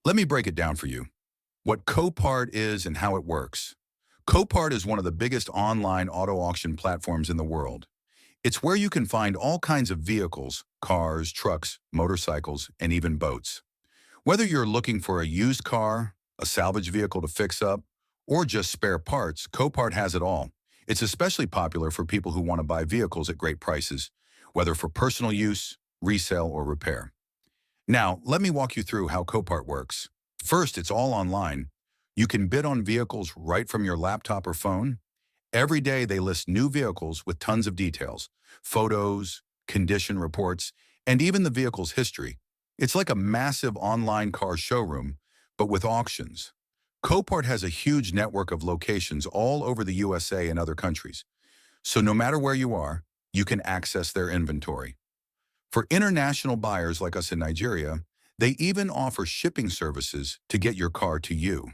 Let me break it down for you. What Copart is and how it works. Copart is one of the biggest online auto auction platforms in the world. It's where you can find all kinds of vehicles, cars, trucks, motorcycles, and even boats. Whether you're looking for a used car, a salvage vehicle to fix up, or just spare parts, Copart has it all. It's especially popular for people who want to buy vehicles at great prices, whether for personal use, resale, or repair. Now, let me walk you through how Copart works. First, it's all online. You can bid on vehicles right from your laptop or phone. Every day, they list new vehicles with tons of details, photos, condition reports, and even the vehicle's history. It's like a massive online car showroom, but with auctions. Copart has a huge network of locations all over the USA and other countries. So no matter where you are, you can access their inventory. For international buyers like us in Nigeria, they even offer shipping services to get your car to you.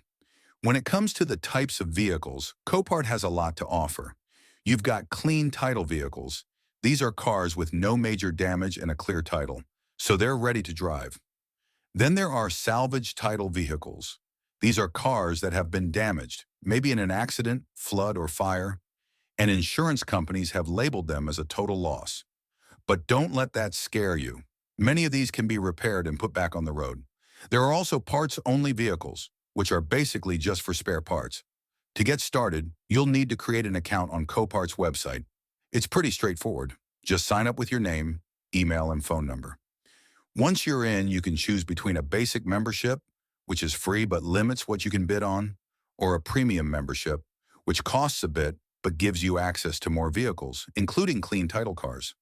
When it comes to the types of vehicles, Copart has a lot to offer. You've got clean title vehicles. These are cars with no major damage and a clear title, so they're ready to drive. Then there are salvage title vehicles. These are cars that have been damaged, maybe in an accident, flood, or fire, and insurance companies have labeled them as a total loss. But don't let that scare you. Many of these can be repaired and put back on the road. There are also parts-only vehicles, which are basically just for spare parts. To get started, you'll need to create an account on Copart's website. It's pretty straightforward. Just sign up with your name, email, and phone number. Once you're in, you can choose between a basic membership, which is free but limits what you can bid on, or a premium membership, which costs a bit but gives you access to more vehicles, including clean title cars.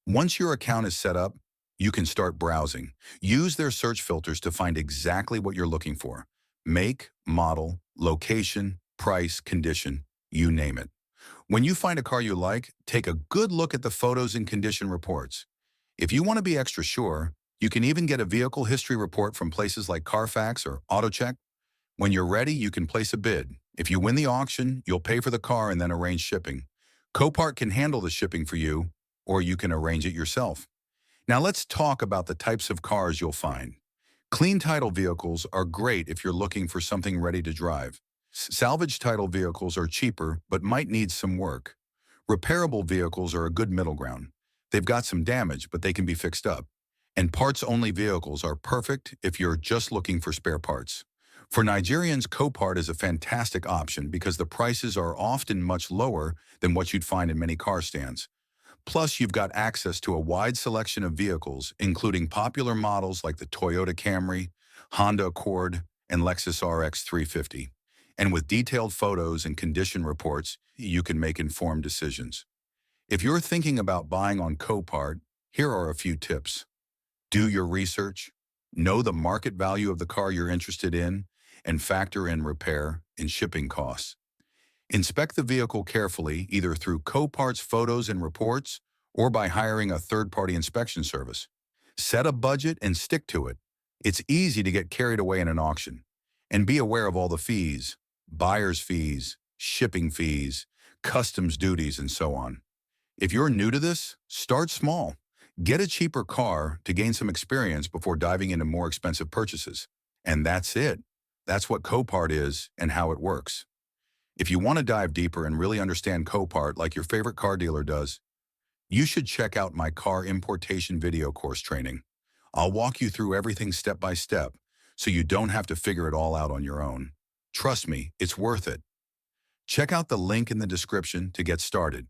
Once your account is set up, you can start browsing. Use their search filters to find exactly what you're looking for. Make, model, location, price, condition, you name it. When you find a car you like, take a good look at the photos and condition reports. If you want to be extra sure, you can even get a vehicle history report from places like Carfax or AutoCheck. When you're ready, you can place a bid. If you win the auction, you'll pay for the car and then arrange shipping. Copart can handle the shipping for you, or you can arrange it yourself. Now let's talk about the types of cars you'll find. Clean title vehicles are great if you're looking for something ready to drive. Salvage title vehicles are cheaper but might need some work. Repairable vehicles are a good middle ground. They've got some damage, but they can be fixed up. And parts-only vehicles are perfect if you're just looking for spare parts. For Nigerians, Copart is a fantastic option because the prices are often much lower than what you'd find in many car stands. Plus, you've got access to a wide selection of vehicles, including popular models like the Toyota Camry, Honda Accord, and Lexus RX 350. And with detailed photos and condition reports, you can make informed decisions. If you're thinking about buying on Copart, here are a few tips. Do your research, know the market value of the car you're interested in, and factor in repair and shipping costs. Inspect the vehicle carefully, either through Copart's photos and reports or by hiring a third-party inspection service. Set a budget and stick to it. It's easy to get carried away in an auction. And be aware of all the fees, buyer's fees, shipping fees, customs duties, and so on. If you're new to this, start small. Get a cheaper car to gain some experience before diving into more expensive purchases. And that's it. That's what Copart is and how it works. If you want to dive deeper and really understand Copart like your favorite car dealer does, you should check out my car importation video course training. I'll walk you through everything step by step so you don't have to figure it all out on your own. Trust me, it's worth it. Check out the link in the description to get started.